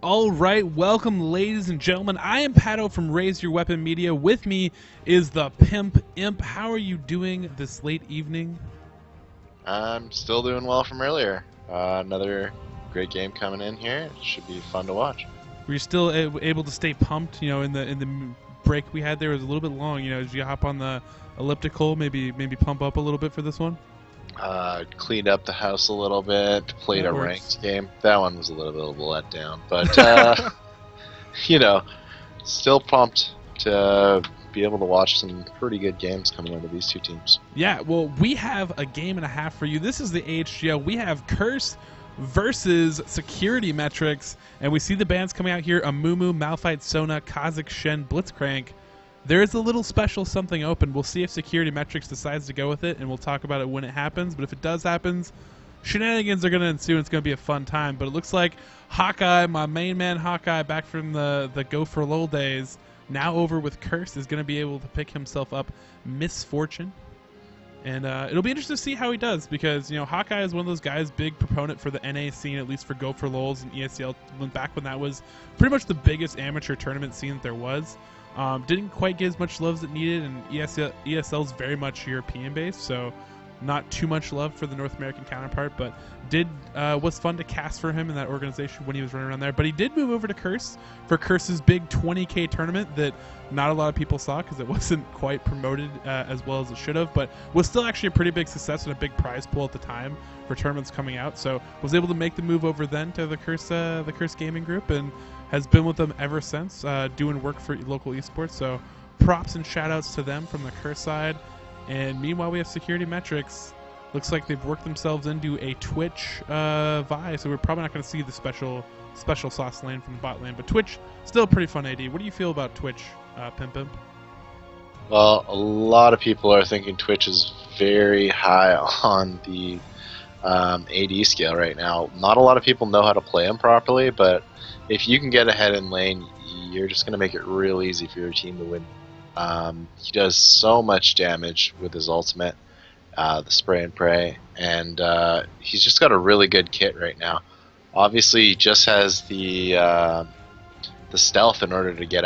All right, welcome, ladies and gentlemen. I am Paddo from Raise Your Weapon Media. With me is the Pimp Imp. How are you doing this late evening? I'm still doing well from earlier. Another great game coming in here. It should be fun to watch. Were you still able to stay pumped? You know, in the break we had there was a little bit long. You know, did you hop on the elliptical? Maybe pump up a little bit for this one. Cleaned up the house a little bit. Played That a works. ranked game. That one was a little bit of a letdown, but you know, still pumped to be able to watch some pretty good games coming out of these two teams. Yeah, well, we have a game and a half for you. This is the AHGL. We have Curse versus Security Metrics, and we see the bands coming out here: Amumu, Malphite, Sona, Kazakh, Shen, Blitzcrank. There is a little special something open. We'll see if Security Metrics decides to go with it, and we'll talk about it when it happens. But if it does happen, shenanigans are going to ensue, and it's going to be a fun time. But it looks like Hawkeye, my main man Hawkeye, back from the Go for Lol days, now over with Curse, is going to be able to pick himself up Misfortune. And it'll be interesting to see how he does, because, you know, Hawkeye is one of those guys, big proponent for the NA scene, at least for Go for Lols and ESL, back when that was pretty much the biggest amateur tournament scene that there was. Didn't quite get as much love as it needed, and ESL is very much European based, so not too much love for the North American counterpart, but was fun to cast for him in that organization when he was running around there. But he did move over to Curse for Curse's big 20K tournament that not a lot of people saw because it wasn't quite promoted as well as it should have, but was still actually a pretty big success and a big prize pool at the time for tournaments coming out. So was able to make the move over then to the Curse gaming group, and has been with them ever since, doing work for local esports. So props and shout outs to them from the Curse side. And meanwhile, we have Security Metrics. Looks like they've worked themselves into a Twitch Vi, so we're probably not going to see the special sauce lane from the bot lane. But Twitch, still pretty fun AD. What do you feel about Twitch, Pimp? Well, a lot of people are thinking Twitch is very high on the AD scale right now. Not a lot of people know how to play him properly, but if you can get ahead in lane, you're just going to make it real easy for your team to win. He does so much damage with his ultimate, the spray and pray, and he's just got a really good kit right now. Obviously, he just has the stealth in order to get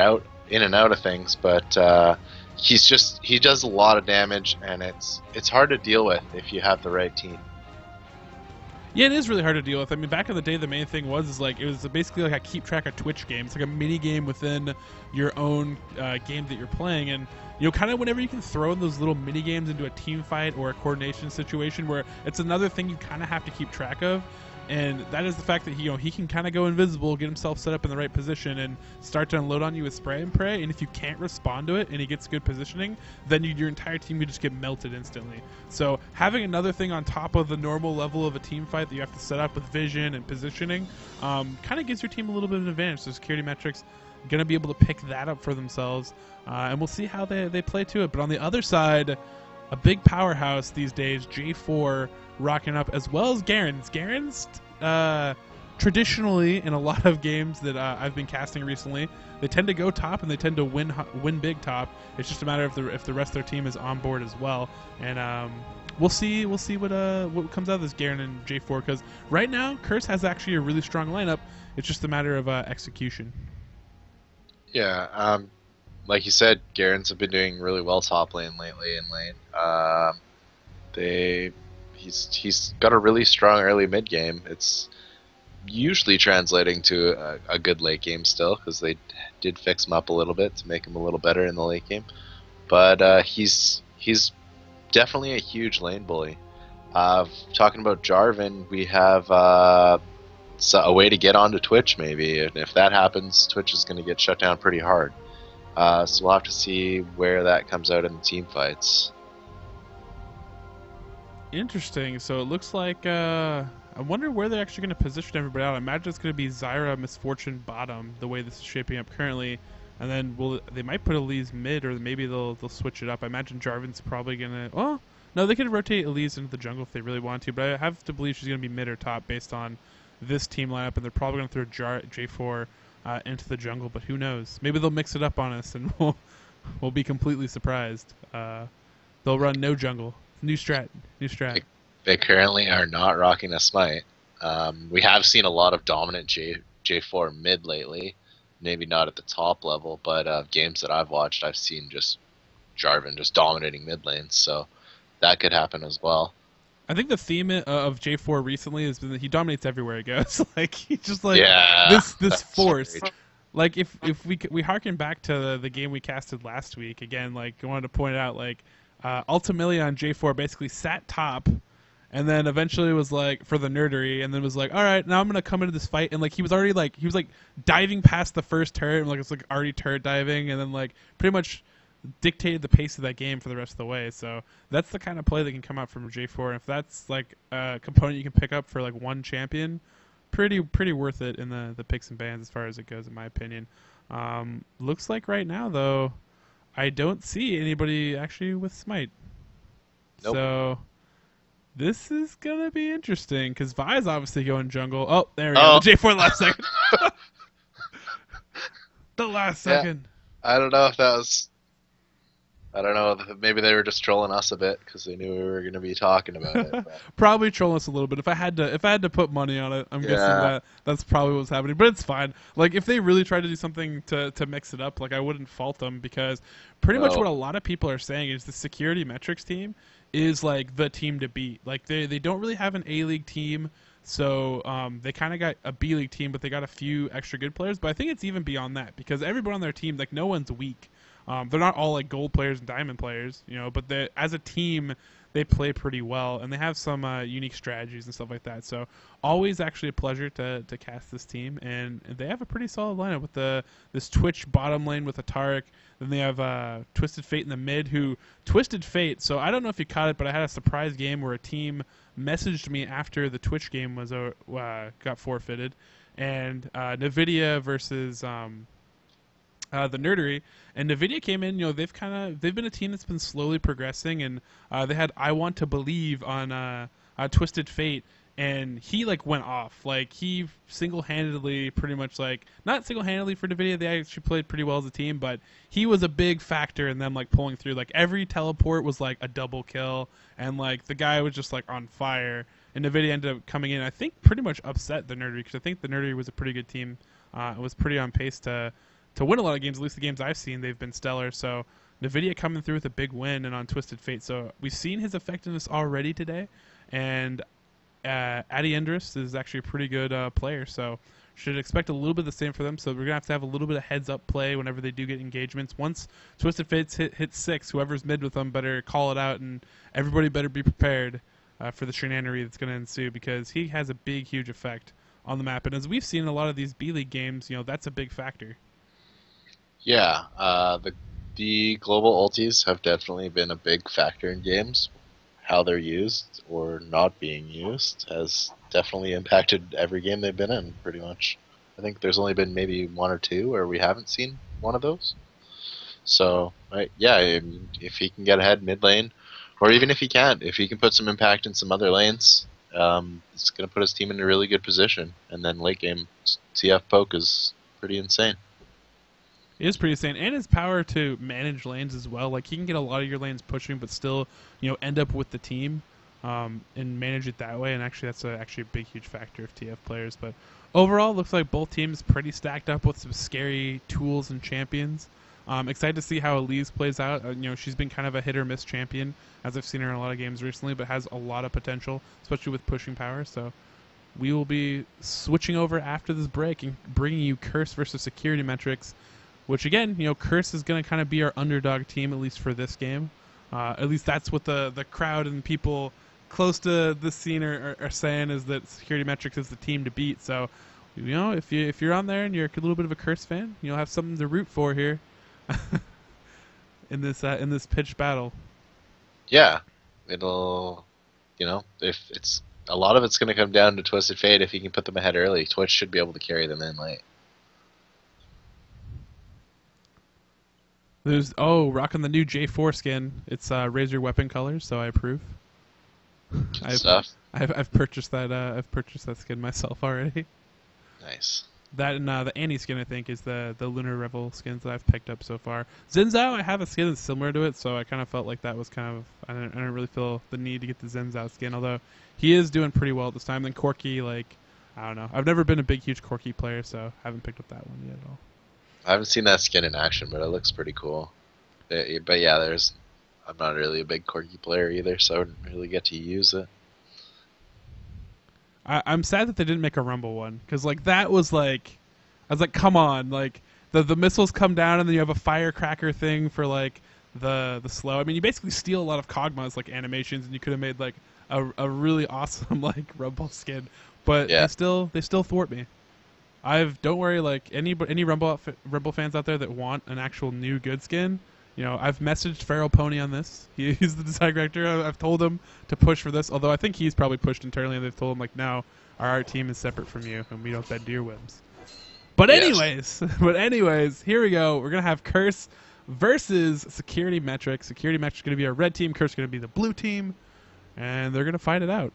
in and out of things, but he does a lot of damage, and it's hard to deal with if you have the right team. Yeah, it is really hard to deal with. I mean, back in the day, the main thing was it was basically like a keep track of Twitch game. It's like a mini game within your own game that you're playing, and kind of whenever you can throw in those little mini games into a team fight or a coordination situation, where it's another thing you kind of have to keep track of. And that is the fact that he can kind of go invisible, get himself set up in the right position, and start to unload on you with spray and pray. And if you can't respond to it, and he gets good positioning, then your entire team could just get melted instantly. So having another thing on top of the normal level of a team fight that you have to set up with vision and positioning, kind of gives your team a little bit of an advantage. So Security Metrics going to be able to pick that up for themselves, and we'll see how they play to it. But on the other side, a big powerhouse these days, J4 rocking up, as well as Garen's. Garen's traditionally, in a lot of games that I've been casting recently, they tend to go top and they tend to win big top. It's just a matter of if the rest of their team is on board as well. And we'll see what comes out of this Garen and J4, because right now Curse has actually a really strong lineup. It's just a matter of execution. Yeah, like you said, Garen's have been doing really well top lane lately in lane. He's got a really strong early mid game. It's usually translating to a good late game still, because they did fix him up a little bit to make him a little better in the late game. But he's definitely a huge lane bully. Talking about Jarvan, we have a way to get onto Twitch maybe, and if that happens, Twitch is going to get shut down pretty hard. So we'll have to see where that comes out in the team fights. Interesting. So it looks like I wonder where they're actually going to position everybody out. I imagine it's going to be Zyra, Misfortune, bottom, the way this is shaping up currently, and then they might put Elise mid, or maybe they'll switch it up. I imagine Jarvan's probably going to. Well, no, they could rotate Elise into the jungle if they really want to, but I have to believe she's going to be mid or top based on this team lineup, and they're probably going to throw J4 into the jungle. But who knows? Maybe they'll mix it up on us, and we'll be completely surprised. They'll run no jungle. New strat. They currently are not rocking a smite. We have seen a lot of dominant J4 mid lately. Maybe not at the top level, but games that I've watched, I've seen just Jarvan just dominating mid lanes. So that could happen as well. I think the theme of J4 recently has been that he dominates everywhere he goes. Like he's just like Yeah, this force. Like if we harken back to the game we casted last week again, like I wanted to point out like ultimately on J4 basically sat top, and then eventually was like for the nerdery, and then was like, all right, now I'm gonna come into this fight, and like he was diving past the first turret, and like it's like already turret diving, and then like pretty much dictated the pace of that game for the rest of the way. So that's the kind of play that can come out from J4. And if that's like a component you can pick up for like one champion, pretty worth it in the picks and bans as far as it goes, in my opinion. Looks like right now though, I don't see anybody actually with Smite. Nope. So this is gonna be interesting because Vi's obviously going jungle. Oh, there we go. The J4 last second. The last second. I don't know if that was. I don't know. Maybe they were just trolling us a bit because they knew we were going to be talking about it. But. Probably trolling us a little bit. If I had to put money on it, I'm guessing that's probably what's happening. But it's fine. Like if they really tried to do something to mix it up, like I wouldn't fault them because pretty much what a lot of people are saying is the security metrics team is like the team to beat. Like they don't really have an A-League team. So they kind of got a B-League team, but they got a few extra good players. But I think it's even beyond that because everyone on their team, like no one's weak. They're not all like gold players and diamond players, you know, but as a team, they play pretty well, and they have some unique strategies and stuff like that. So always actually a pleasure to cast this team, and they have a pretty solid lineup with this Twitch bottom lane with a Taric. Then they have Twisted Fate in the mid, who Twisted Fate. So I don't know if you caught it, but I had a surprise game where a team messaged me after the Twitch game was got forfeited, and Nvidia versus the nerdery, and Nvidia came in. You know, they've been a team that's been slowly progressing, and they had I Want to Believe on Twisted Fate, and he like went off. Like he single-handedly, pretty much like not single-handedly for Nvidia. They actually played pretty well as a team, but he was a big factor in them like pulling through. Like every teleport was like a double kill, and like the guy was just like on fire. And Nvidia ended up coming in. I think pretty much upset the nerdery because I think the nerdery was a pretty good team. It was pretty on pace to win a lot of games. At least the games I've seen, they've been stellar. So Nvidia coming through with a big win and on Twisted Fate. So we've seen his effectiveness already today, and Addy Endress is actually a pretty good player. So should expect a little bit of the same for them. So we're gonna have a little bit of heads up play whenever they do get engagements. Once Twisted Fates hit 6, whoever's mid with them better call it out, and everybody better be prepared for the shenanigery that's gonna ensue because he has a big, huge effect on the map. And as we've seen in a lot of these B-League games, you know, that's a big factor. Yeah, the global ultis have definitely been a big factor in games. How they're used or not being used has definitely impacted every game they've been in, pretty much. I think there's only been maybe one or two where we haven't seen one of those. So, yeah, I mean, if he can get ahead mid lane, or even if he can't, if he can put some impact in some other lanes, it's going to put his team in a really good position. And then late game, TF poke is pretty insane. It is pretty insane, and his power to manage lanes as well. Like he can get a lot of your lanes pushing, but still, you know, end up with the team and manage it that way. And actually, that's actually a big, huge factor of TF players. But overall, looks like both teams pretty stacked up with some scary tools and champions. Excited to see how Elise plays out. You know, she's been kind of a hit or miss champion, as I've seen her in a lot of games recently, but has a lot of potential, especially with pushing power. So we will be switching over after this break and bringing you Curse versus Security metrics. Which again, you know, Curse is going to kind of be our underdog team, at least for this game. At least that's what the crowd and people close to the scene are saying, is that Security Metrics is the team to beat. So, you know, if you're on there and you're a little bit of a Curse fan, you'll have something to root for here in this pitched battle. Yeah, it'll, you know, if it's a lot of it's going to come down to Twisted Fate. If he can put them ahead early, Twitch should be able to carry them in late. There's rocking the new J4 skin. It's Raise Your Weapon colors, so I approve. I've purchased that. I've purchased that skin myself already. Nice. That and the Annie skin, I think, is the Lunar Revel skins that I've picked up so far. Zenzao, I have a skin that's similar to it, so I kind of felt like that was kind of I don't really feel the need to get the Zenzao skin, although he is doing pretty well at this time. Then Corki, like I don't know. I've never been a big, huge Corki player, so I haven't picked up that one yet at all. I haven't seen that skin in action, but it looks pretty cool. But yeah, I'm not really a big Corki player either, so I wouldn't really get to use it. I'm sad that they didn't make a Rumble one, because like that was like, I was like, come on, like the missiles come down and then you have a firecracker thing for like the slow. I mean, you basically steal a lot of Kog'Maw's like animations, and you could have made like a really awesome like Rumble skin, but Yeah. they still thwart me. Don't worry, like any Rumble fans out there that want an actual new good skin, you know, I've messaged Feral Pony on this. He's the design director. I've told him to push for this, although I think he's probably pushed internally, and they've told him like, no, our art team is separate from you, and we don't bend to your whims. But anyways, here we go. We're gonna have Curse versus Security Metric. Security Metric's gonna be our red team. Curse gonna be the blue team, and they're gonna fight it out.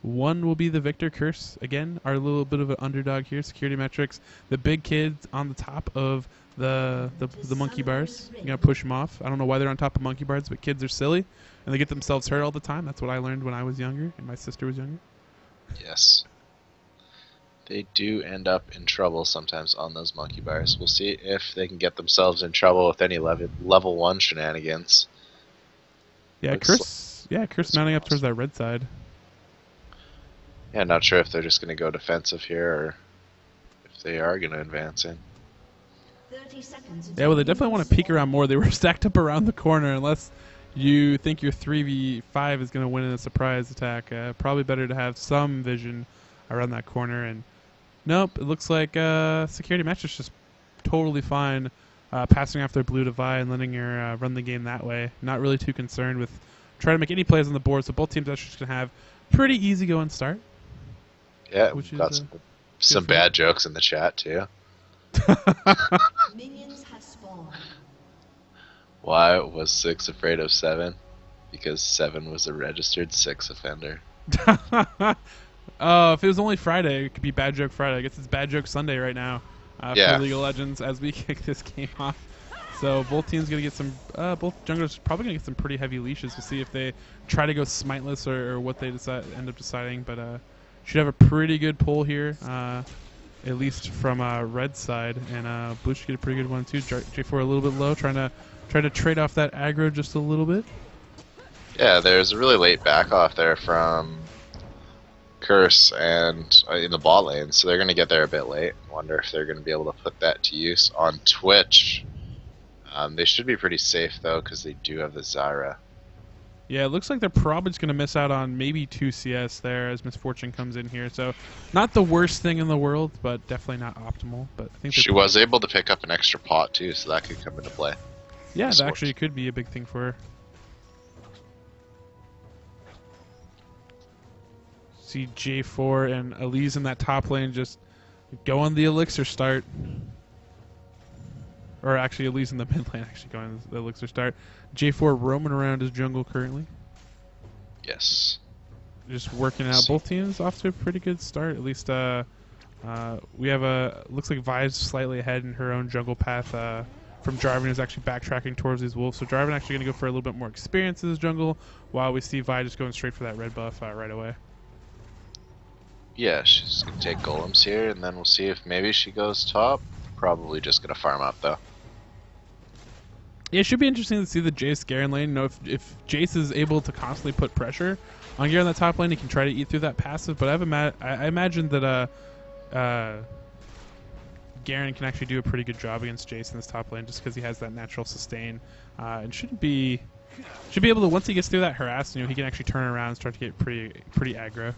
One will be the victor. Curse, again, our little bit of an underdog here. Security Metrics, the big kids on the top of the monkey bars. You're going to push them off. I don't know why they're on top of monkey bars, but kids are silly, and they get themselves hurt all the time. That's what I learned when I was younger, and my sister was younger. Yes. They do end up in trouble sometimes on those monkey bars. We'll see if they can get themselves in trouble with any level 1 shenanigans. Yeah, Curse mounting up towards that red side. Yeah, not sure if they're just going to go defensive here or if they are going to advance in. 30 seconds. Yeah, well, they definitely want to peek around more. They were stacked up around the corner, unless you think your 3v5 is going to win in a surprise attack. Probably better to have some vision around that corner. And nope, it looks like Security Match is just totally fine passing off their blue to Vi and letting her run the game that way. Not really too concerned with trying to make any plays on the board, so both teams are just going to have pretty easy going start. Yeah, we've got some bad jokes in the chat too. Minions have spawned. Why was 6 afraid of 7? Because 7 was a registered 6 offender. If it was only Friday, it could be Bad Joke Friday. I guess it's Bad Joke Sunday right now for League of Legends as we kick this game off. So both teams gonna get some. Both junglers probably gonna get some pretty heavy leashes. We'll see if they try to go smiteless or what they end up deciding. But should have a pretty good pull here, at least from red side, and blue should get a pretty good one too. J4 a little bit low, trying to trade off that aggro just a little bit. Yeah, there's a really late back off there from Curse and in the bot lane, so they're gonna get there a bit late. Wonder if they're gonna be able to put that to use on Twitch. They should be pretty safe though, because they do have the Zyra. Yeah, it looks like they're probably just going to miss out on maybe 2 CS there as Misfortune comes in here. So not the worst thing in the world, but definitely not optimal. But I think she was able to pick up an extra pot too, so that could come into play. Yeah, that actually could be a big thing for her. See J4 and Elise in that top lane just go on the elixir start. Or actually, Elise in the mid lane actually going the elixir start. J4 roaming around his jungle currently. Yes. Just working out. Both teams off to a pretty good start. At least we have looks like Vi's slightly ahead in her own jungle path from Jarvan, who's actually backtracking towards these wolves. So Jarvan actually going to go for a little bit more experience in his jungle, while we see Vi just going straight for that red buff right away. Yeah, she's going to take golems here, and then we'll see if maybe she goes top. Probably just going to farm up though. Yeah, it should be interesting to see the Jace Garen lane. You know, if Jace is able to constantly put pressure on Garen on the top lane, he can try to eat through that passive. But I imagine that Garen can actually do a pretty good job against Jace in this top lane, just because he has that natural sustain, and should be able to, once he gets through that harass, you know, he can actually turn around and start to get pretty aggro.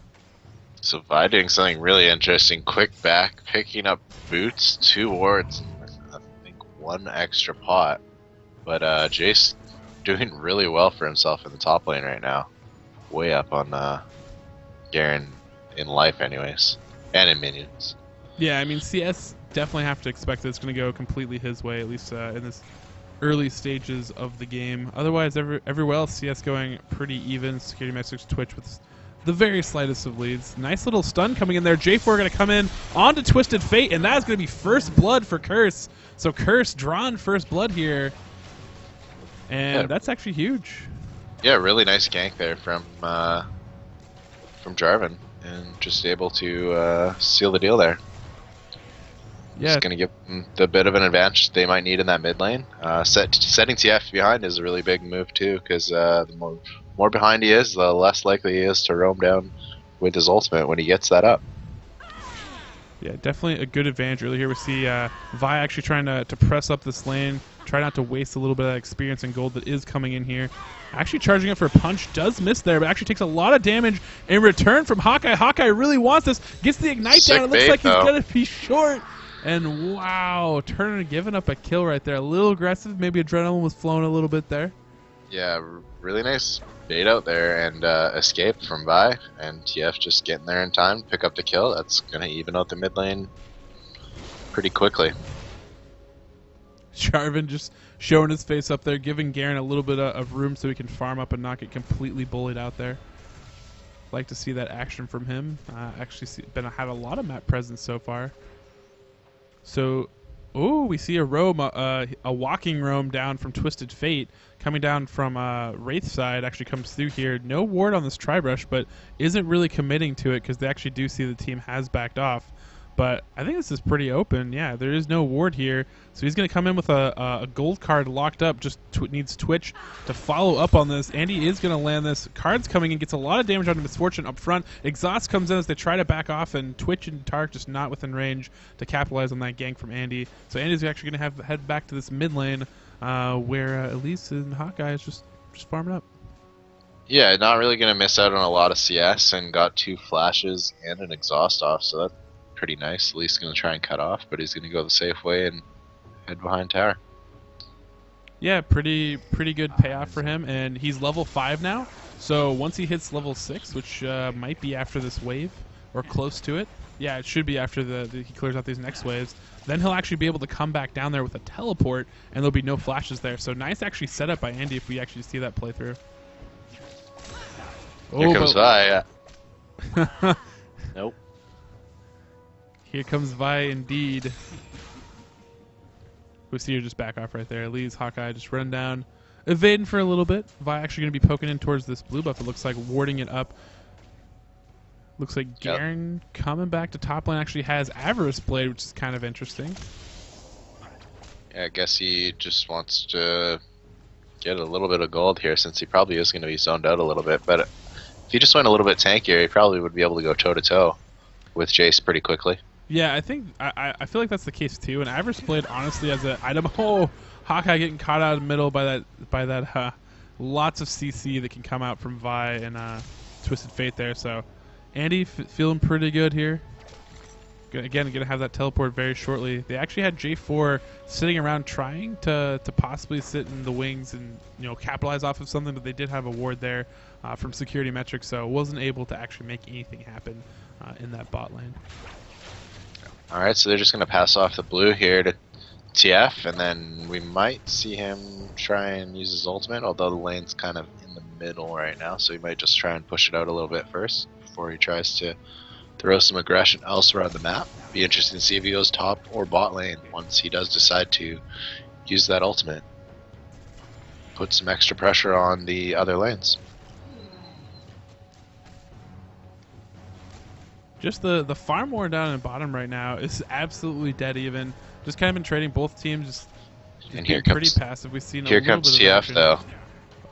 So Vi doing something really interesting. Quick back, picking up boots, 2 wards, I think 1 extra pot. But Jace doing really well for himself in the top lane right now. Way up on Garen in life anyways. And in minions. Yeah, I mean, CS definitely have to expect that it's going to go completely his way, at least in this early stages of the game. Otherwise, everywhere else, CS going pretty even. Security Metrics Twitch with the very slightest of leads. Nice little stun coming in there. J4 going to come in onto Twisted Fate, and that is going to be first blood for Curse. So Curse drawn first blood here. And that's actually huge. Yeah, really nice gank there from Jarvan and just able to seal the deal there. Yeah. It's going to give them the bit of an advantage they might need in that mid lane. Setting TF behind is a really big move too, because the more behind he is, the less likely he is to roam down with his ultimate when he gets that up. Yeah, definitely a good advantage early here. We see Vi actually trying to press up this lane, try not to waste a little bit of that experience and gold that is coming in here. Actually charging up for a punch, does miss there, but actually takes a lot of damage in return from Hawkeye. Hawkeye really wants this, gets the ignite Sick down. It looks bait, like he's though. going to be short. And wow, Turner giving up a kill right there. A little aggressive, maybe adrenaline was flowing a little bit there. Yeah, really nice bait out there and escape from Vi, and TF just getting there in time to pick up the kill. That's going to even out the mid lane pretty quickly. Jarvan just showing his face up there, giving Garen a little bit of room so he can farm up and not get completely bullied out there. Like to see that action from him. Actually had a lot of map presence so far. So, oh, we see a roam, a walking roam down from Twisted Fate, coming down from Wraith's side, actually comes through here. No ward on this Tribrush, but isn't really committing to it because they actually do see the team has backed off. But I think this is pretty open. Yeah, there is no ward here. So he's going to come in with a gold card locked up. Just needs Twitch to follow up on this. Andy is going to land this. Card's coming in, gets a lot of damage on Misfortune up front. Exhaust comes in as they try to back off, and Twitch and Tark just not within range to capitalize on that gank from Andy. So Andy's actually going to head back to this mid lane where Elise and Hawkeye is just farming up. Yeah, not really going to miss out on a lot of CS, and got 2 flashes and an exhaust off, so that's pretty nice. At least going to try and cut off, but he's going to go the safe way and head behind tower. Yeah, pretty good payoff for him, and he's level 5 now. So once he hits level 6, which might be after this wave or close to it. Yeah, it should be after he clears out these next waves. Then he'll actually be able to come back down there with a teleport, and there'll be no flashes there. So nice actually set up by Andy if we actually see that playthrough. Here comes Vi. Nope. Here comes Vi indeed. We see her just back off right there. Lee's Hawkeye just run down, evading for a little bit. Vi actually going to be poking in towards this blue buff. It looks like warding it up. Looks like Garen coming back to top lane actually has Avarice Blade, which is kind of interesting. Yeah, I guess he just wants to get a little bit of gold here, since he probably is going to be zoned out a little bit. But if he just went a little bit tankier, he probably would be able to go toe-to-toe with Jace pretty quickly. Yeah, I think I feel like that's the case too. And Avarice Blade, honestly, as an item, Hawkeye getting caught out of the middle by that lots of CC that can come out from Vi and Twisted Fate there. So Andy feeling pretty good here. Again, gonna have that teleport very shortly. They actually had J4 sitting around trying to possibly sit in the wings and capitalize off of something, but they did have a ward there from security metrics, so wasn't able to actually make anything happen in that bot lane. Alright, so they're just going to pass off the blue here to TF, and then we might see him try and use his ultimate, although the lane's kind of in the middle right now, so he might just try and push it out a little bit first before he tries to throw some aggression elsewhere on the map. Be interesting to see if he goes top or bot lane once he does decide to use that ultimate. Put some extra pressure on the other lanes. Just the farm war down in bottom right now is absolutely dead even. Just kind of been trading both teams. Just and here pretty comes passive. We've seen here a little comes bit of TF action. though.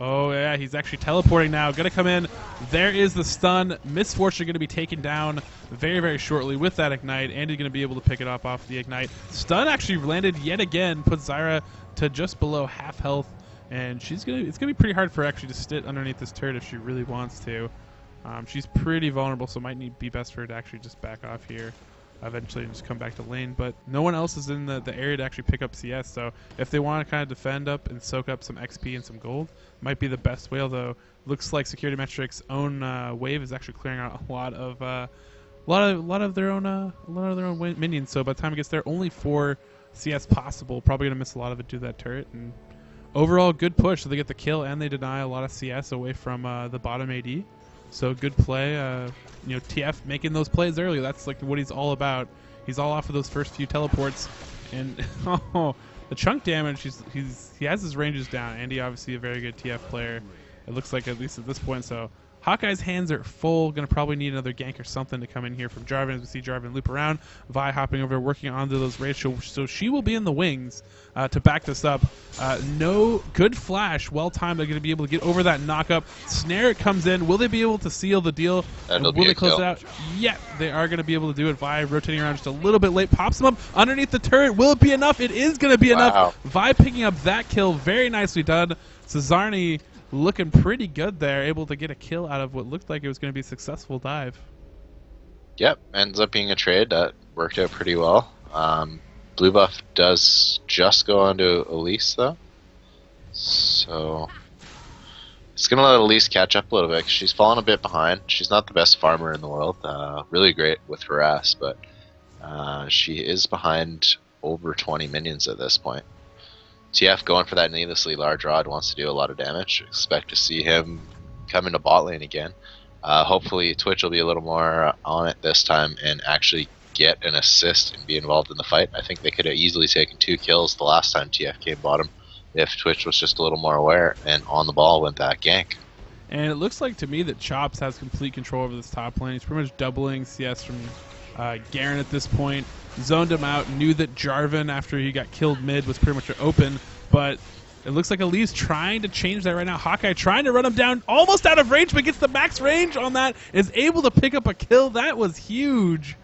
Oh yeah, he's actually teleporting now. Gonna come in. There is the stun. Misfortune gonna be taken down very shortly with that ignite. Andy gonna be able to pick it up off the ignite. Stun actually landed yet again. Puts Zyra to just below half health, and it's gonna be pretty hard for her actually to sit underneath this turret if she really wants to. She's pretty vulnerable, so it might be best for her to actually just back off here eventually and just come back to lane. But no one else is in the area to actually pick up CS, so if they want to kind of defend up and soak up some XP and some gold, might be the best way, although looks like Security Metrics' own wave is actually clearing out a lot of their own minions, so by the time it gets there, only 4 CS possible. Probably going to miss a lot of it due to that turret. And overall, good push, so they get the kill and they deny a lot of CS away from the bottom AD. So good play, TF making those plays early. That's like what he's all about. He's all off of those first few teleports, and the chunk damage. He has his ranges down. Andy obviously a very good TF player. It looks like at least at this point. So Hawkeye's hands are full. Going to probably need another gank or something to come in here from Jarvan as we see Jarvan loop around. Vi hopping over, working onto those raids. So she will be in the wings to back this up. No good flash. Well timed. They're going to be able to get over that knockup. Snare comes in. Will they be able to seal the deal? That'll Will be they a close kill. it out? Yeah, they are going to be able to do it. Vi rotating around just a little bit late. Pops him up underneath the turret. Will it be enough? It is going to be enough. Vi picking up that kill. Very nicely done. Cesarni looking pretty good there, able to get a kill out of what looked like it was going to be a successful dive. Yep, ends up being a trade that worked out pretty well. Blue buff does just go onto Elise though, so it's gonna let Elise catch up a little bit. 'Cause she's fallen a bit behind. She's not the best farmer in the world. Really great with harass, but she is behind over 20 minions at this point. TF going for that needlessly large rod, wants to do a lot of damage. Expect to see him come into bot lane again. Hopefully Twitch will be a little more on it this time and actually get an assist and be involved in the fight. I think they could have easily taken 2 kills the last time TF came bottom if Twitch was just a little more aware and on the ball with that gank. And it looks like to me that Chops has complete control over this top lane. He's pretty much doubling CS from Garen at this point. Zoned him out, knew that Jarvan, after he got killed mid, was pretty much open, but it looks like Elise trying to change that right now. Hawkeye trying to run him down, almost out of range, but gets the max range on that, is able to pick up a kill. That was huge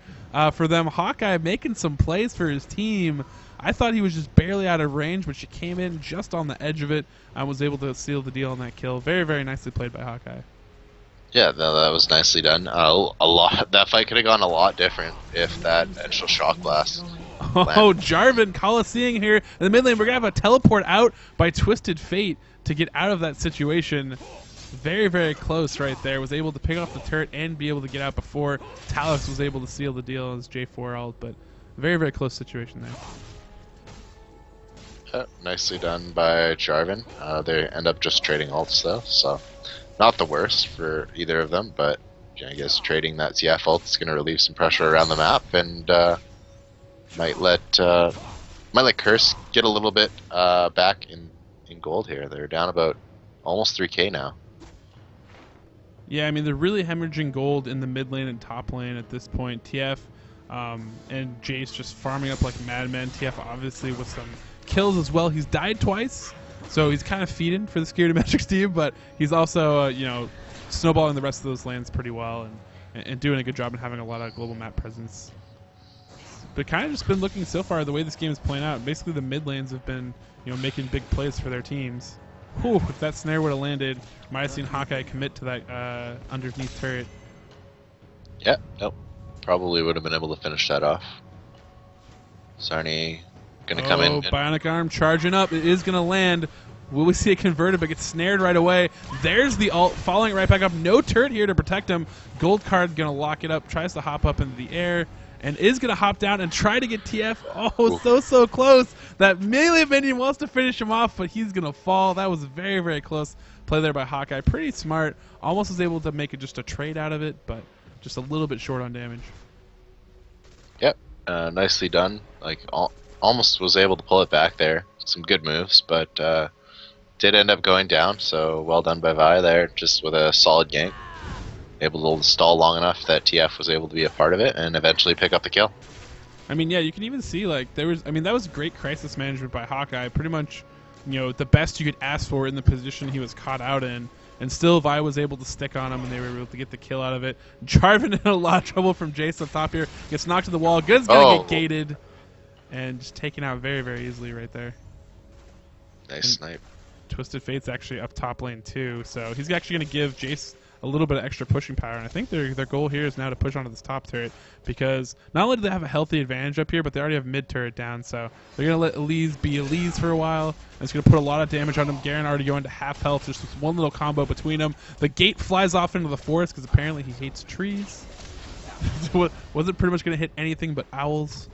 for them. Hawkeye making some plays for his team. I thought he was just barely out of range, but she came in just on the edge of it and was able to seal the deal on that kill. Very, very nicely played by Hawkeye. Yeah, that was nicely done. That fight could have gone a lot different if that initial shock blast. Oh, Jarvan Coliseum here in the mid lane. We're going to have a teleport out by Twisted Fate to get out of that situation. Very, very close right there. Was able to pick off the turret and be able to get out before Talus was able to seal the deal as J4 ult, but very, very close situation there. Nicely done by Jarvan. They end up just trading ults though, so not the worst for either of them, but I guess trading that CF ult is going to relieve some pressure around the map and might let Curse get a little bit back in gold here. They're down about almost 3k now. Yeah, I mean, they're really hemorrhaging gold in the mid lane and top lane at this point. TF and Jace just farming up like madmen. TF obviously with some kills as well. He's died twice, so he's kind of feeding for the Security Metrics team, but he's also, you know, snowballing the rest of those lands pretty well and doing a good job and having a lot of global map presence. But kind of just been looking so far, the way this game is playing out, basically the mid lanes have been, you know, making big plays for their teams. Whew, if that snare would have landed, might have seen Hawkeye commit to that underneath turret. Yeah, nope. Probably would have been able to finish that off. Sarni gonna come in. Bionic Arm charging up. It is gonna land. Will we see it converted, but gets snared right away? There's the ult, following it right back up. No turret here to protect him. Gold card gonna lock it up, tries to hop up into the air, and is gonna hop down and try to get TF. Oh, so close. That melee minion wants to finish him off, but he's gonna fall. That was very, very close play there by Hawkeye. Pretty smart. Almost was able to make it just a trade out of it, but just a little bit short on damage. Yep, nicely done. Like almost was able to pull it back there. Some good moves, but did end up going down. So well done by Vi there, just with a solid gank. Able to stall long enough that TF was able to be a part of it and eventually pick up the kill. I mean, yeah, you can even see like there was. I mean, that was great crisis management by Hawkeye. Pretty much, you know, the best you could ask for in the position he was caught out in. And still, Vi was able to stick on him, and they were able to get the kill out of it. Jarvan in a lot of trouble from Jace up top here. Gets knocked to the wall. Good's gonna get gated, and just taken out very, very easily right there. Nice snipe. Twisted Fate's actually up top lane too, so he's actually gonna give Jace a little bit of extra pushing power. And I think their goal here is now to push onto this top turret, because not only do they have a healthy advantage up here, but they already have mid turret down, so they're going to let Elise be Elise for a while. And it's going to put a lot of damage on him. Garen already going to half health. Just one little combo between them. The gate flies off into the forest because apparently he hates trees. Wasn't pretty much going to hit anything but owls.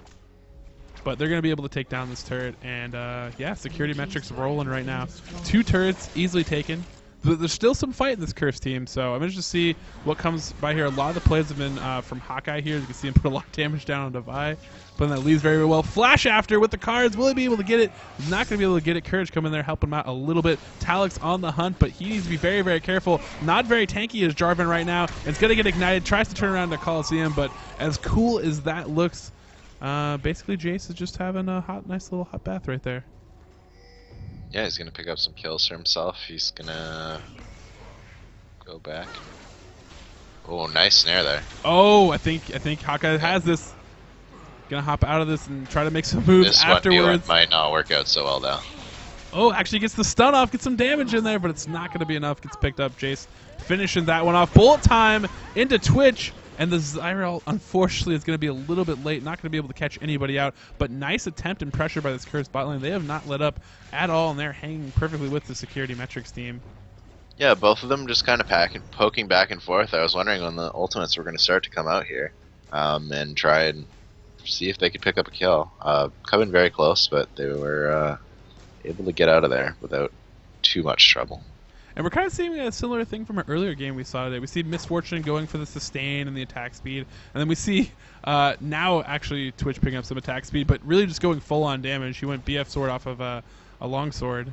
But they're going to be able to take down this turret. And yeah, security metrics rolling right now. 2 turrets easily taken. there's still some fight in this Curse team, so I'm interested to see what comes by here. A lot of the plays have been from Hawkeye here. You can see him put a lot of damage down on Devi, but that leaves very, very well. Flash after with the cards. Will he be able to get it? Not going to be able to get it. Courage coming there, helping him out a little bit. Talix on the hunt, but he needs to be very, very careful. Not very tanky as Jarvan right now. It's going to get ignited. Tries to turn around to Coliseum, but as cool as that looks, basically Jace is just having a nice little hot bath right there. Yeah, he's gonna pick up some kills for himself. He's gonna go back. Oh, nice snare there. Oh, I think Hawkeye has this. Gonna hop out of this and try to make some moves afterwards. This might not work out so well though. Oh, actually gets the stun off, gets some damage in there, but it's not gonna be enough. Gets picked up. Jace finishing that one off. Bullet time into Twitch. And the Zyral, unfortunately, is going to be a little bit late. Not going to be able to catch anybody out. But nice attempt and pressure by this Curse bot lane. They have not let up at all, and they're hanging perfectly with the Security Metrics team. Yeah, both of them just kind of poking back and forth. I was wondering when the ultimates were going to start to come out here and try and see if they could pick up a kill. Coming very close, but they were able to get out of there without too much trouble. And we're kind of seeing a similar thing from an earlier game we saw today. We see Misfortune going for the sustain and the attack speed. And then we see now actually Twitch picking up some attack speed, but really just going full on damage. He went BF sword off of a long sword.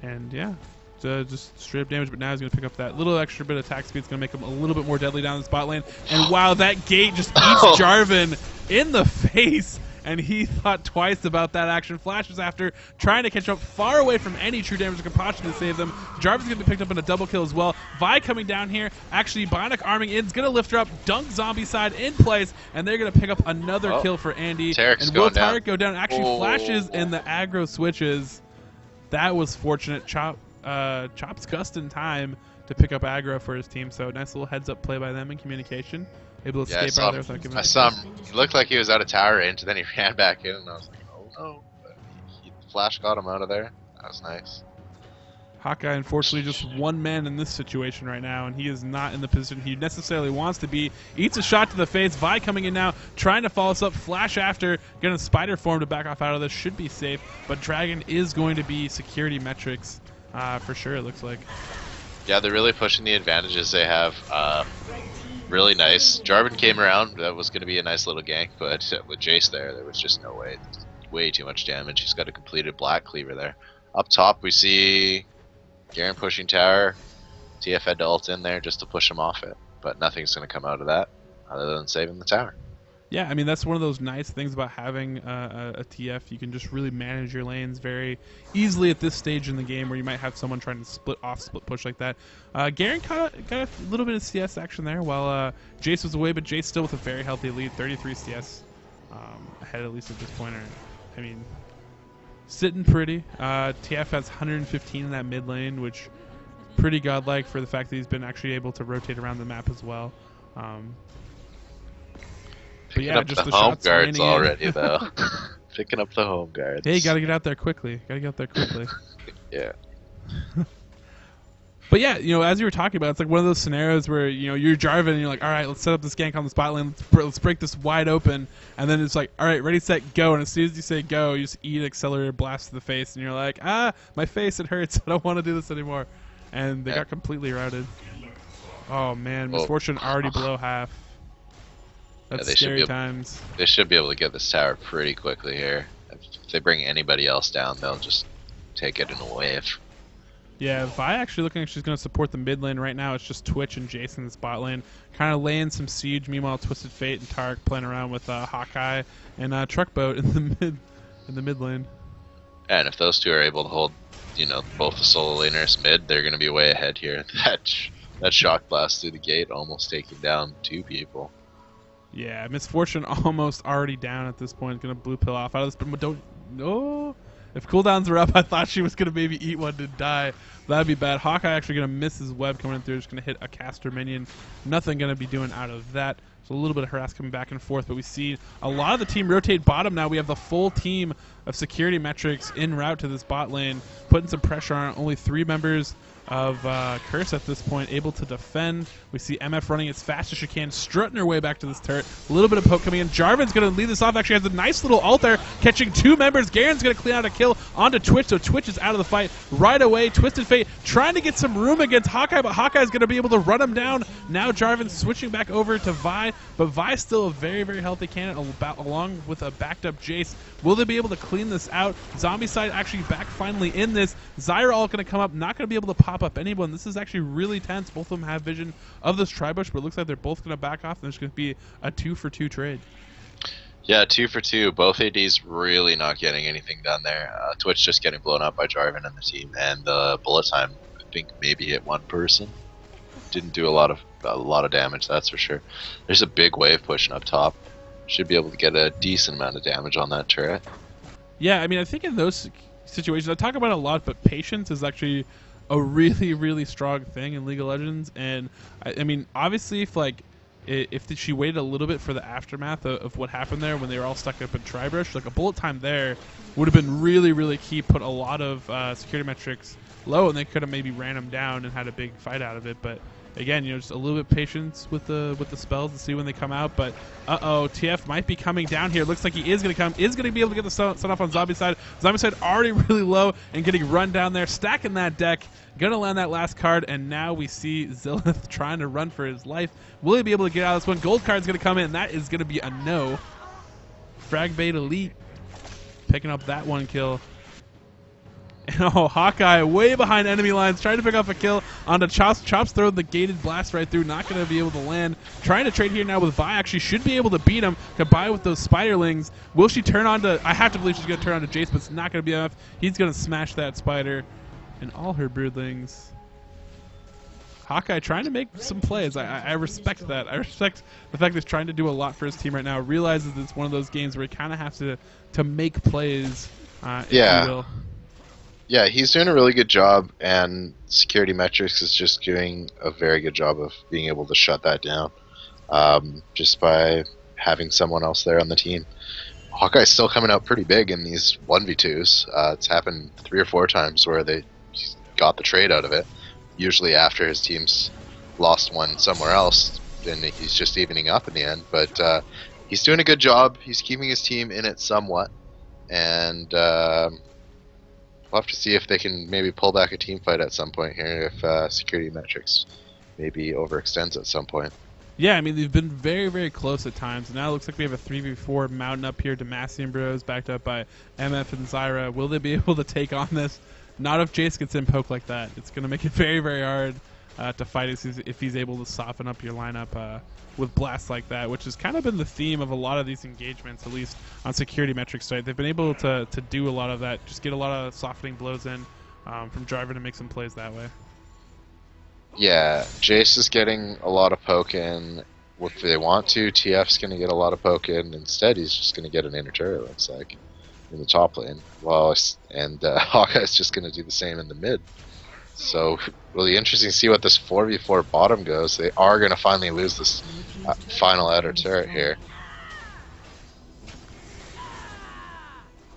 And yeah, just straight up damage, but now he's going to pick up that little extra bit of attack speed. It's going to make him a little bit more deadly down the spot lane. And wow, that gate just eats Jarvan in the face. And he thought twice about that action. Flashes after, trying to catch up far away from any true damage that could possibly save them. Jarvan's going to be picked up in a double kill as well. Vi coming down here, actually Bionic arming in, is going to lift her up, dunk zombie side in place, and they're going to pick up another kill for Andy. Tarek's and will Tarek go down? Actually flashes and the aggro switches. That was fortunate. Chop's just in time to pick up aggro for his team, so nice little heads up play by them in communication. Able to escape out there without giving I saw him. He looked like he was out of tower range, and then he ran back in, and I was like, oh no. But Flash got him out of there. That was nice. Hawkeye, unfortunately, just one man in this situation right now, and he is not in the position he necessarily wants to be. Eats a shot to the face. Vi coming in now, trying to follow us up. Flash after, getting a spider form to back off out of this. Should be safe, but Dragon is going to be Security Metrics for sure, it looks like. Yeah, they're really pushing the advantages they have. Really nice. Jarvan came around. That was going to be a nice little gank, but with Jace there was just no way. Way too much damage. He's got a completed Black Cleaver there. Up top, we see Garen pushing tower. TF had to ult in there just to push him off it, but nothing's going to come out of that other than saving the tower. Yeah, I mean, that's one of those nice things about having a TF. You can just really manage your lanes very easily at this stage in the game where you might have someone trying to split push like that. Garen got a little bit of CS action there while Jace was away, but Jace still with a very healthy lead, 33 CS ahead at least at this point. I mean, sitting pretty. TF has 115 in that mid lane, which pretty godlike for the fact that he's been actually able to rotate around the map as well. But yeah, Picking just up the the home shots guards raining in. already, though. Picking up the home guards. Hey, gotta get out there quickly. Yeah. But yeah, you know, as you were talking about, it's like one of those scenarios where, you know, you're Jarvan and you're like, all right, let's set up this gank on the spot lane. Let's break this wide open. And then it's like, all right, ready, set, go. And as soon as you say go, you just eat an accelerator blast to the face. And you're like, my face, it hurts. I don't want to do this anymore. And they got completely routed. Oh, man. Misfortune already below half. That's scary times. They should be able to get this tower pretty quickly here. If they bring anybody else down, they'll just take it in a wave. Yeah, Vi actually looking like she's going to support the mid lane right now. It's just Twitch and Jason in the spot lane, kind of laying some siege. Meanwhile, Twisted Fate and Tarek playing around with Hawkeye and Truckboat in the mid lane. And if those two are able to hold, you know, both the solo laners mid, they're going to be way ahead here. That shock blast through the gate almost taking down 2 people. Yeah, Misfortune almost already down at this point. Going to blue pill off out of this, but don't. No. If cooldowns are up, I thought she was going to maybe eat one to die. That'd be bad. Hawkeye actually going to miss his web coming in through. Just going to hit a caster minion. Nothing going to be doing out of that. So a little bit of harass coming back and forth, but we see a lot of the team rotate bottom now. We have the full team of Security Metrics en route to this bot lane, putting some pressure on it. Only 3 members of Curse at this point, able to defend. We see MF running as fast as she can, strutting her way back to this turret. A little bit of poke coming in. Jarvan's going to lead this off. Actually has a nice little ult there, catching 2 members. Garen's going to clean out a kill onto Twitch, so Twitch is out of the fight right away. Twisted Fate trying to get some room against Hawkeye, but Hawkeye's going to be able to run him down. Now Jarvan's switching back over to Vi, but Vi's still a very, very healthy candidate along with a backed up Jace. Will they be able to clean this out? Zombie side actually back finally in this. Zyra all going to come up, not going to be able to pop up anyone. This is actually really tense. Both of them have vision of this Tribush, but it looks like they're both going to back off, and there's going to be a 2-for-2 trade. Yeah, 2 for 2. Both ADs really not getting anything done there. Twitch just getting blown up by Jarvan and the team, and the bullet time, I think, maybe hit 1 person. Didn't do a lot of damage, that's for sure. There's a big wave pushing up top. Should be able to get a decent amount of damage on that turret. Yeah, I mean, I think in those situations, I talk about it a lot, but patience is actually a really, really strong thing in League of Legends. And I mean, obviously, if she waited a little bit for the aftermath of what happened there when they were all stuck up in Tribrush, like a bullet time there would have been really, really key. Put a lot of security metrics low, and they could have maybe ran them down and had a big fight out of it. But again, just a little bit patience with the spells to see when they come out. But TF might be coming down here. Looks like he is going to come. Is going to be able to get the stun off on Zombie side. Zombie side already really low and getting run down there, stacking that deck. Going to land that last card, and now we see Zillith trying to run for his life. Will he be able to get out of this one? Gold card's going to come in. That is going to be a no. Frag Bait Elite picking up that 1 kill. And Hawkeye way behind enemy lines, trying to pick up a kill onto Chops. Chops throwing the gated blast right through, not going to be able to land. Trying to trade here now with Vi, actually should be able to beat him. Combined with those Spiderlings. Will she turn on to, I have to believe she's going to turn on to Jace, but it's not going to be enough. He's going to smash that Spider and all her broodlings. Hawkeye trying to make some plays. I respect that. I respect the fact that he's trying to do a lot for his team right now. Realizes it's one of those games where he kind of has to make plays, if you will. Yeah, he's doing a really good job, and Security Metrics is just doing a very good job of being able to shut that down, just by having someone else there on the team. Hawkeye's still coming out pretty big in these 1v2s. It's happened 3 or 4 times where they got the trade out of it, usually after his team's lost one somewhere else, and he's just evening up in the end. But he's doing a good job. He's keeping his team in it somewhat, and we'll have to see if they can maybe pull back a team fight at some point here, if Security Metrics maybe overextends at some point. Yeah, I mean, they've been very, very close at times. Now it looks like we have a 3v4 mountain up here. Demacian Bros backed up by MF and Zyra. Will they be able to take on this? Not if Jace gets in poke like that. It's going to make it very, very hard to fight if he's able to soften up your lineup with blasts like that, which has kind of been the theme of a lot of these engagements, at least on Security Metrics side. They've been able to do a lot of that, just get a lot of softening blows in from Jarvan to make some plays that way. Yeah, Jace is getting a lot of poke in if they want to. TF's going to get a lot of poke in. Instead, he's just going to get an inner turret, looks like, in the top lane. And Hawkeye's just going to do the same in the mid. So, really interesting to see what this 4v4 bottom goes. They are going to finally lose this final outer turret here.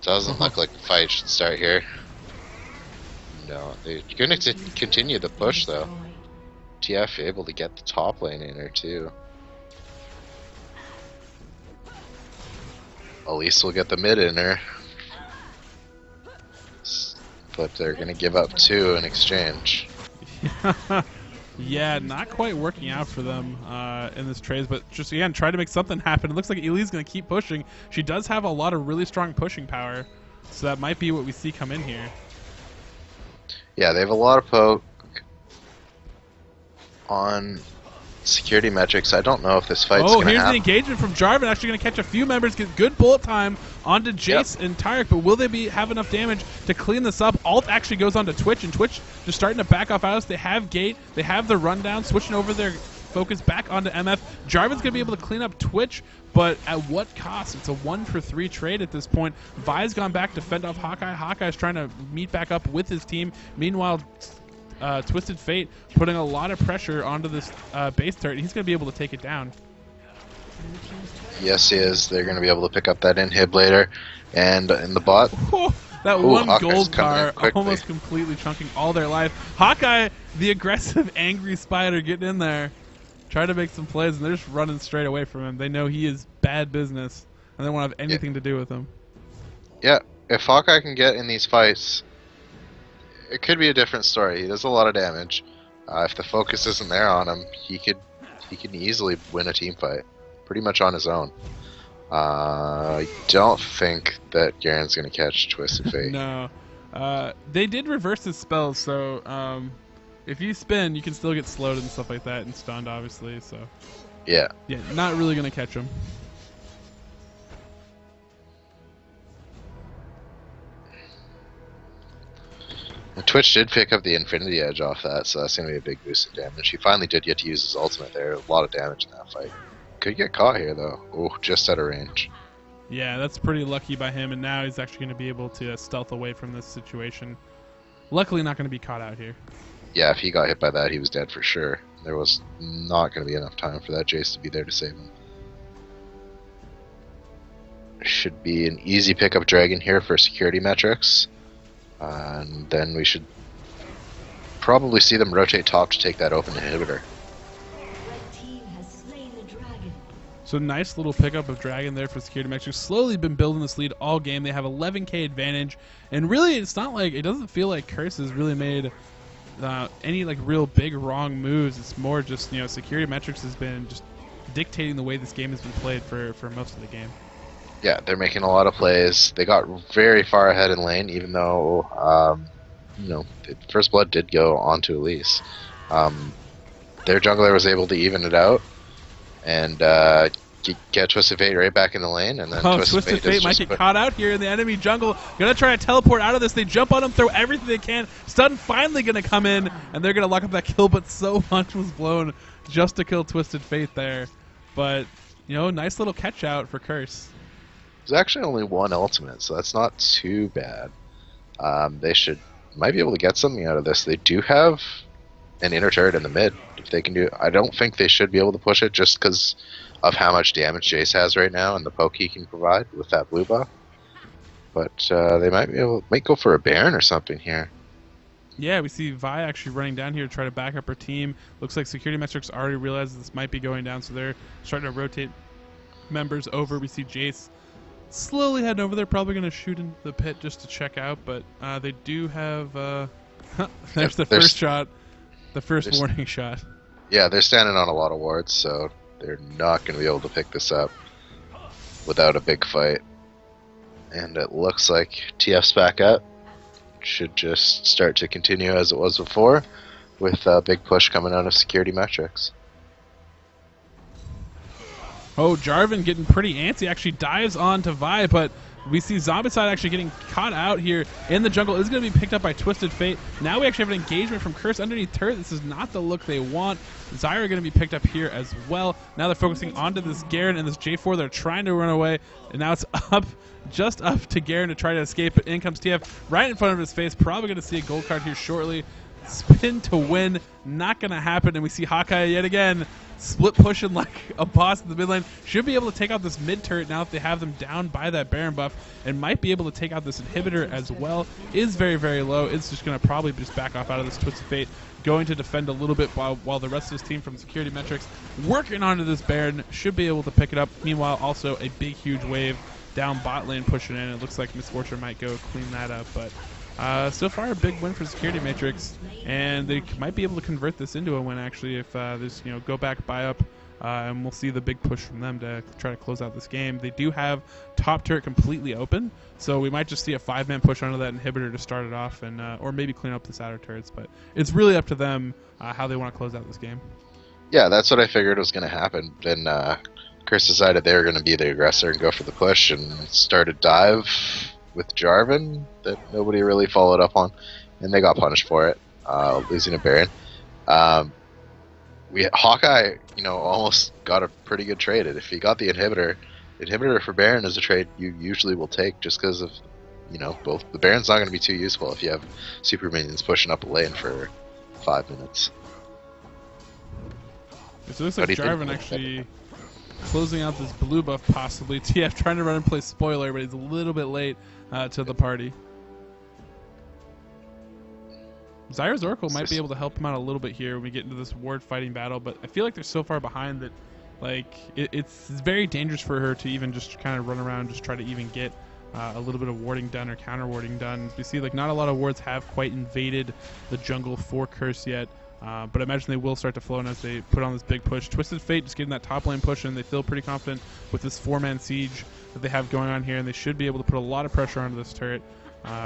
Doesn't look like the fight should start here. No, they're going to continue the push, though. TF able to get the top lane in there too. Elise will get the mid in there, but they're gonna give up 2 in exchange. Yeah, not quite working out for them in this trade, but just again try to make something happen. It looks like Elise gonna keep pushing. She does have a lot of really strong pushing power, so that might be what we see come in here. Yeah, they have a lot of poke on Security Metrics. I don't know if this fight's gonna here's happen. the engagement from Jarvan, actually going to catch a few members, get good bullet time onto Jace and Tyrek, but will they have enough damage to clean this up? Ult actually goes onto Twitch, and Twitch just starting to back off Alice. They have Gate, they have the rundown, switching over their focus back onto MF. Jarvan's going to be able to clean up Twitch, but at what cost? It's a 1-for-3 trade at this point. Vi's gone back to fend off Hawkeye. Hawkeye's trying to meet back up with his team. Meanwhile, Twisted Fate putting a lot of pressure onto this base turret. He's going to be able to take it down. Yes, he is. They're going to be able to pick up that inhib later. And in the bot, That Ooh, one Hawkeye's gold coming in bar quickly. almost completely chunking all their life. Hawkeye, the aggressive, angry spider, getting in there, trying to make some plays, and they're just running straight away from him. They know he is bad business, and they won't have anything to do with him. Yeah, if Hawkeye can get in these fights, it could be a different story. He does a lot of damage. If the focus isn't there on him, he can easily win a team fight, pretty much on his own. I don't think that Garen's going to catch Twisted Fate. No. They did reverse his spells, so if you spin, you can still get slowed and stuff like that, and stunned, obviously. So Yeah. yeah, not really going to catch him. And Twitch did pick up the Infinity Edge off that, so that's going to be a big boost in damage. He finally did get to use his ultimate there. A lot of damage in that fight. Could get caught here, though. Oh, just out of range. Yeah, that's pretty lucky by him, and now he's actually going to be able to stealth away from this situation. Luckily not going to be caught out here. Yeah, if he got hit by that, he was dead for sure. There was not going to be enough time for that Jace to be there to save him. Should be an easy pickup dragon here for security metrics. And then we should probably see them rotate top to take that open inhibitor. Red team has slain the dragon. So nice little pickup of Dragon there for security metrics. Slowly been building this lead all game. They have 11k advantage, and really it's not like, it doesn't feel like Curse has really made any like real big wrong moves. It's more just, you know, security metrics has been just dictating the way this game has been played for most of the game. Yeah, they're making a lot of plays. They got very far ahead in lane, even though, you know, First Blood did go onto Elise. Their jungler was able to even it out and get Twisted Fate right back in the lane. And then Twisted Fate might get caught out here in the enemy jungle. Gonna try to teleport out of this. They jump on him, throw everything they can. Stun finally gonna come in, and they're gonna lock up that kill, but so much was blown just to kill Twisted Fate there. But, you know, nice little catch out for Curse. There's actually only one ultimate, so that's not too bad. They might be able to get something out of this. They do have an inner turret in the mid. If they can do, I don't think they should be able to push it just because of how much damage Jace has right now and the poke he can provide with that blue buff. But they might go for a Baron or something here. Yeah, we see Vi actually running down here to try to back up her team. Looks like security metrics already realized this might be going down, so they're starting to rotate members over. We see Jace slowly heading over there, probably going to shoot into the pit just to check out, but they do have there's the first shot, the first warning shot. Yeah, they're standing on a lot of wards, so they're not going to be able to pick this up without a big fight. And it looks like TF's back up. Should just start to continue as it was before, with a big push coming out of security metrics. Oh, Jarvan getting pretty antsy, actually dives onto Vi, but we see Zombicide actually getting caught out here in the jungle. Is going to be picked up by Twisted Fate. Now we actually have an engagement from Curse underneath turret. This is not the look they want. Zyra going to be picked up here as well. Now they're focusing onto this Garen and this J4. They're trying to run away, and now it's up, just up to Garen to try to escape, but in comes TF right in front of his face. Probably going to see a gold card here shortly. Spin to win, not going to happen, and we see Hawkeye yet again split pushing like a boss in the mid lane. Should be able to take out this mid turret now if they have them down by that Baron buff, and might be able to take out this inhibitor as well. Is very, very low. It's just going to probably just back off out of this Twisted Fate, going to defend a little bit while the rest of his team from security metrics working onto this Baron. Should be able to pick it up. Meanwhile, also a big, huge wave down bot lane pushing in. It looks like Misfortune might go clean that up, but so far a big win for security matrix, and they might be able to convert this into a win actually if this, you know, go back buy up, and we'll see the big push from them to try to close out this game. They do have top turret completely open, so we might just see a 5-man push onto that inhibitor to start it off, and or maybe clean up this outer turrets, but it's really up to them how they want to close out this game. Yeah, that's what I figured was going to happen. Then Chris decided they were going to be the aggressor and go for the push and start a dive with Jarvan that nobody really followed up on, and they got punished for it, losing a Baron. Hawkeye, you know, almost got a pretty good trade. If he got the inhibitor for Baron is a trade you usually will take, just because of, you know, both the Baron's not going to be too useful if you have super minions pushing up a lane for 5 minutes. So it looks like Jarvan actually closing out this blue buff possibly. TF trying to run and play spoiler, but he's a little bit late to the party. Zyra's Oracle might be able to help him out a little bit here when we get into this ward fighting battle, but I feel like they're so far behind that like it's very dangerous for her to even just kind of run around, just try to even get a little bit of warding done or counter warding done. We see like not a lot of wards have quite invaded the jungle for Curse yet, but I imagine they will start to flow in as they put on this big push. Twisted Fate just getting that top lane push, and they feel pretty confident with this 4-man siege that they have going on here, and they should be able to put a lot of pressure onto this turret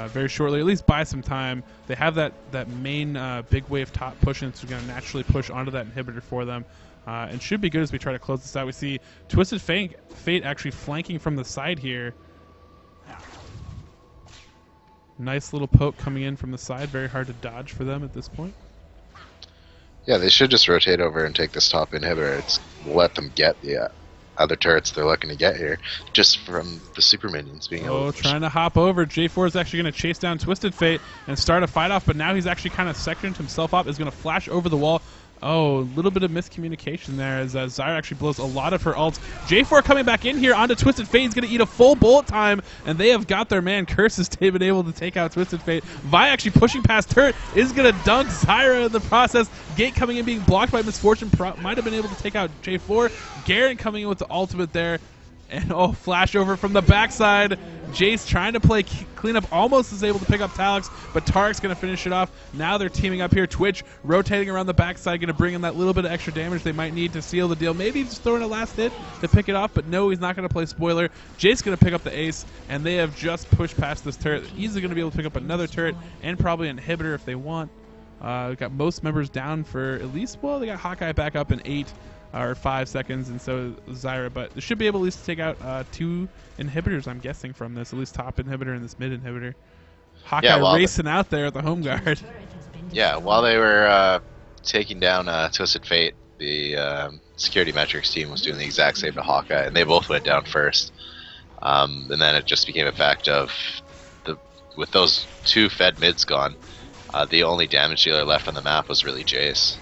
very shortly, at least buy some time. They have that main big wave top pushing, so going to naturally push onto that inhibitor for them. And should be good as we try to close this out. We see Twisted Fate actually flanking from the side here. Nice little poke coming in from the side. Very hard to dodge for them at this point. Yeah, they should just rotate over and take this top inhibitor. It's let them get the other turrets they're looking to get here, just from the super minions being able to trying to hop over. J4 is actually going to chase down Twisted Fate and start a fight off, but now he's actually kind of sectioned himself off. Is going to flash over the wall. Oh, a little bit of miscommunication there as Zyra actually blows a lot of her ults. J4 coming back in here onto Twisted Fate. He's going to eat a full bullet time, and they have got their man. Curse has been able to take out Twisted Fate. Vi actually pushing past turret is going to dunk Zyra in the process. Gate coming in, being blocked by Misfortune. Might have been able to take out J4. Garen coming in with the ultimate there. And flash over from the backside. Jace trying to play cleanup, almost is able to pick up Talix, but Tarek's going to finish it off. Now they're teaming up here. Twitch rotating around the backside, going to bring in that little bit of extra damage they might need to seal the deal. Maybe just throwing a last hit to pick it off, but no, he's not going to play spoiler. Jace going to pick up the ace, and they have just pushed past this turret. Easily going to be able to pick up another turret and probably an inhibitor if they want. We've got most members down for at least, well, they got Hawkeye back up in 8 or 5 seconds, and so Zyra, but they should be able at least to take out 2 inhibitors, I'm guessing, from this, at least top inhibitor and this mid inhibitor. Hawkeye racing out there at the home guard. Yeah, while they were taking down Twisted Fate, the security metrics team was doing the exact same to Hawkeye, and they both went down first. And then it just became a fact of, with those 2 fed mids gone, the only damage dealer left on the map was really Jace.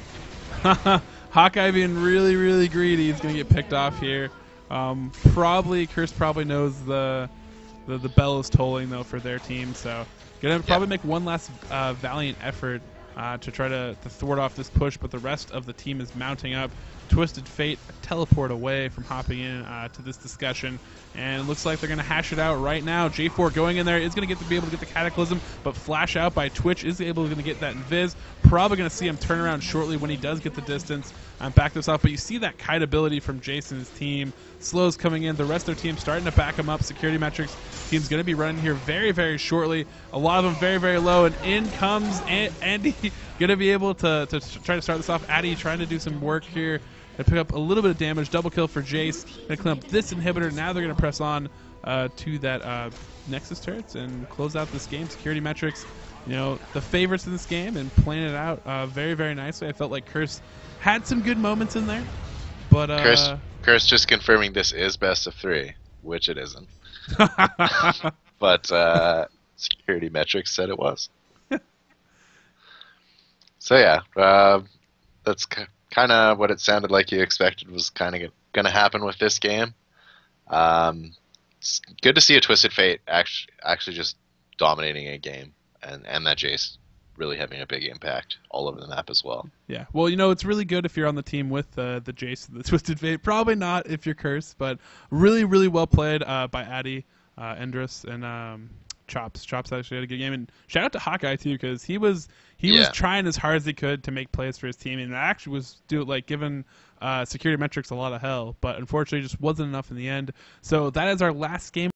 Hawkeye being really, really greedy. He's going to get picked off here. Curse probably knows the bell is tolling, though, for their team. So going to probably make one last valiant effort to try to thwart off this push, but the rest of the team is mounting up. Twisted Fate teleport away from hopping in to this discussion, and it looks like they're going to hash it out right now. J4 going in there is going to be able to get the Cataclysm, but flash out by Twitch is able to get that Invis. Probably going to see him turn around shortly when he does get the distance and back this off, but you see that kite ability from Jason's team. Slows coming in. The rest of their team starting to back him up. Security metrics team's going to be running here very, very shortly. A lot of them very, very low, and in comes Andy. Going to be able to try to start this off. Addy trying to do some work here and pick up a little bit of damage. Double kill for Jace. Going to clean up this inhibitor. Now they're going to press on to that Nexus turrets and close out this game. Security metrics, you know, the favorites in this game and playing it out very, very nicely. I felt like Curse had some good moments in there, but Curse just confirming this is best of 3, which it isn't. But security metrics said it was. So yeah, that's kind of what it sounded like you expected was kind of going to happen with this game. It's good to see a Twisted Fate actually just dominating a game, and that Jace really having a big impact all over the map as well. Yeah, well, you know, it's really good if you're on the team with the Jace and the Twisted Fate. Probably not if you're Cursed, but really, really well played by Addy, Endress, and Chops. Chops actually had a good game, and shout out to Hawkeye too, because he was trying as hard as he could to make plays for his team, and actually was giving security metrics a lot of hell, but unfortunately just wasn't enough in the end. So that is our last game.